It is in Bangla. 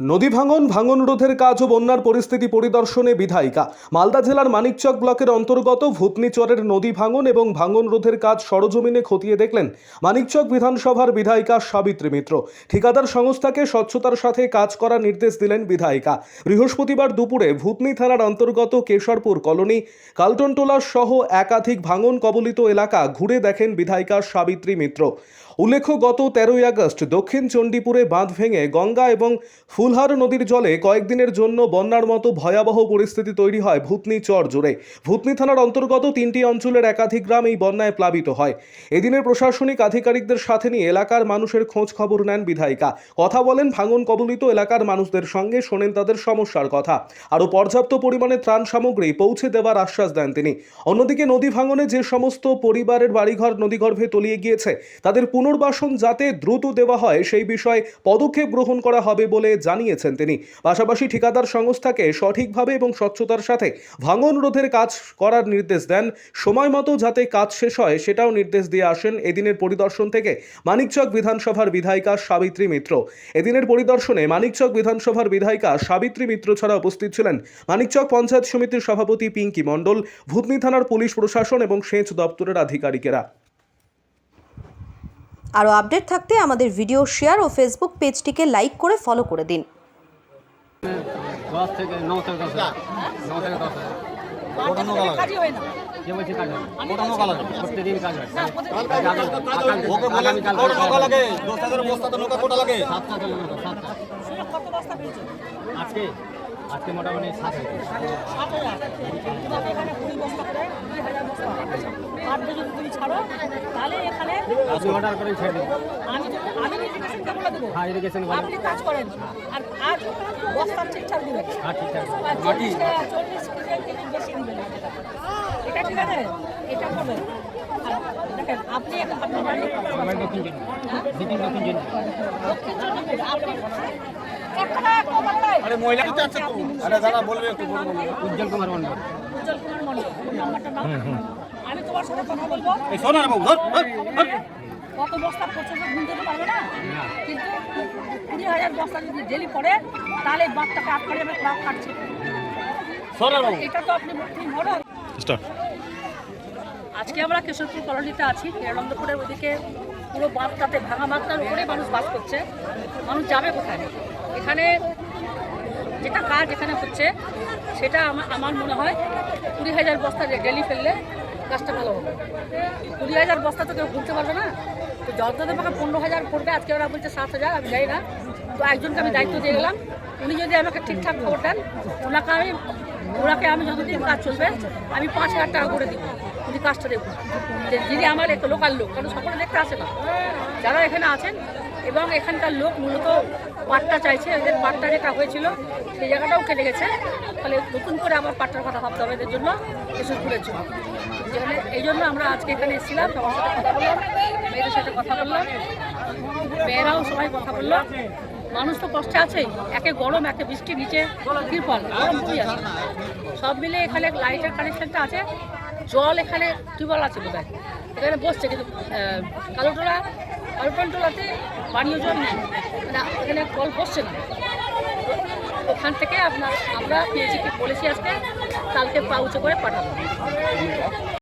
নদী ভাঙন রোধের কাজ ও বন্যার পরিস্থিতি পরিদর্শনে বিধায়িকা। মালদা জেলার মানিকচক ব্লকের অন্তর্গত ভূতনিচরের নদী ভাঙন এবং ভাঙন রোধের কাজ সরজমিনে খতিয়ে দেখলেন মানিকচক বিধানসভার বিধায়িকা সাবিত্রী মিত্র। ঠিকাদার সংস্থাকে স্বচ্ছতার সাথে কাজ করার নির্দেশ দিলেন বিধায়িকা। বৃহস্পতিবার দুপুরে ভূতনি থানার অন্তর্গত কেশরপুর কলোনি, কালটনটোলা সহ একাধিক ভাঙন কবলিত এলাকা ঘুরে দেখেন বিধায়িকা সাবিত্রী মিত্র। উল্লেখ্য, গত 13ই আগস্ট দক্ষিণ চণ্ডীপুরে বাঁধ ভেঙে গঙ্গা এবং ফুলহার নদীর জলে কয়েকদিনের জন্য বন্যার মতো ভয়াবহ পরিস্থিতি তৈরি হয় ভূতনি চর জুড়ে। ভূতনি থানার অন্তর্গত 3টি অঞ্চলের একাধিক গ্রাম এই বন্যায় প্লাবিত হয়। এদিনের প্রশাসনিক আধিকারিকদের সাথে নিয়ে এলাকার মানুষের খোঁজ খবর নেন বিধায়িকা। কথা বলেন ভাঙন কবলিত এলাকার মানুষদের সঙ্গে, শোনেন তাদের সমস্যার কথা। আরও পর্যাপ্ত পরিমাণে ত্রাণ সামগ্রী পৌঁছে দেওয়ার আশ্বাস দেন তিনি। অন্যদিকে নদী ভাঙনে যে সমস্ত পরিবারের বাড়িঘর নদীগর্ভে তলিয়ে গিয়েছে তাদের পুনর্বাসন যাতে দ্রুত দেওয়া হয় সেই বিষয়ে পদক্ষেপ গ্রহণ করা হবে বলে জানিয়েছেন তিনি। পাশাপাশি ঠিকাদার সংস্থাকে সঠিকভাবে এবং স্বচ্ছতার সাথে ভাঙন রোধের কাজ করার নির্দেশ দেন। সময় মতো যাতে কাজ শেষ হয় সেটাও নির্দেশ দিয়ে আসেন এদিনের পরিদর্শন থেকে মানিকচক বিধানসভার বিধায়িকা সাবিত্রী মিত্র। এদিনের পরিদর্শনে মানিকচক বিধানসভার বিধায়িকা সাবিত্রী মিত্র ছাড়া উপস্থিত ছিলেন মানিকচক পঞ্চায়েত সমিতির সভাপতি পিঙ্কি মণ্ডল, ভূতনি থানার পুলিশ প্রশাসন এবং সেচ দপ্তরের আধিকারিকেরা। আরও আপডেট থাকতে আমাদের ভিডিও শেয়ার ও ফেসবুক পেজটিকে লাইক করে ফলো করে দিন। 10 থেকে 9 থেকে 10 9 থেকে 10 ওটানো কাজ হয় না। কে বলছে কাজ হয়? ওটানো কাজ হয়, প্রতিদিন কাজ হয়। আগামী কাল ওটানো লাগে 10000 বস্তা তো নৌকা কোটা লাগে 7টা চলে না 7টা। কত বস্তা পেয়েছে আজকে মোটামুটি 7000 এখানে 20 বস্তা করে 2000 বস্তা আর যদি তুমি ছাড়ো তাহলে এখানে আপনি অর্ডার করে ছেড়ে দিন। আমি ইরিগেশন কে বলে দেব? হ্যাঁ, ইরিগেশন বলে আপনি কাজ করেন আর বস্তা ঠিকঠাক দিবেন। হ্যাঁ, ঠিকঠাক মাটি 40 কেজি বেশি দিবেন। এটা ঠিক আছে, এটা করবেন। দেখেন আপনি আপনার বাড়ি দক্ষিণ জেলা আপনি আরে মহিলা কি আছে তো? আরে দাদা বলবে একটু বলবো। উজ্জ্বল কুমার মণ্ডল। উজ্জ্বল কুমার মণ্ডল নাম্বারটা নাও। আমি তোমার সাথে কথা বলবো। এই শোনো না বাবু, ধর কত বস্তা পর্যন্ত গুনতে পারবে না, কিন্তু 20,000 বস্তা যদি ডেলি পড়ে তাহলে বাঘটাকে আটকালে আমরা বাঘ কাটছি। শোনো বাবু, এটা তো আপনি ধরো। আজকে আমরা কেশরপুর কলোনিতে আছি। হিরানন্দপুরের ওদিকে পুরো বাঁধটাতে, ভাঙা বাঁধটার উপরে মানুষ বাস করছে। মানুষ যাবে কোথায়? এখানে যেটা কাজ এখানে হচ্ছে সেটা আমার মনে হয় 20,000 বস্তা ডেলি ফেললে কাজটা ভালো হবে। 20,000 বস্তা তো কেউ ঘুরতে পারবে না। তো যতদিন আমাকে 15,000 পড়বে, আজকে ওরা বলছে 7,000, আমি যাই না। তো একজনকে আমি দায়িত্ব দিয়ে গেলাম, উনি যদি আমাকে ঠিকঠাক খবর দেন ওনাকে আমি যতদিন কাজ চলবে আমি 5,000 টাকা করে দিব, উনি কাজটা দেখুন। যিনি আমার একটা লোকাল লোক, কারণ সকলে দেখতে আসে না, যারা এখানে আছেন এবং এখানকার লোক মূলত পাট্টা চাইছে। এদের পাট্টা যেটা হয়েছিল সেই জায়গাটাও কেটে গেছে, ফলে নতুন করে আবার পাট্টার কথা ভাবতে হবে এদের জন্য, কেশরপুরের জন্য। যেখানে এই জন্য আমরা আজকে এখানে এসেছিলাম, সবার সাথে কথা বললাম, মেয়েদের সাথে কথা বললাম, মেয়েরাও সবাই কথা বললো। মানুষ তো কষ্টে আছেই, একে গরম, একে বৃষ্টি, নিচে তিরপল, গরম খুবই আছে। সব মিলে এখানে লাইটের কানেকশনটা আছে, জল এখানে টিউবওয়েল আছে বোধহয়, এখানে বসছে, কিন্তু কালটনটোলাতে পানীয় জল নেই, মানে এখানে কল বসছে না। ওখান থেকে আমরা পেয়েছি কি বলেছি আজকে কালকে পা উঁচু করে পাঠাবো।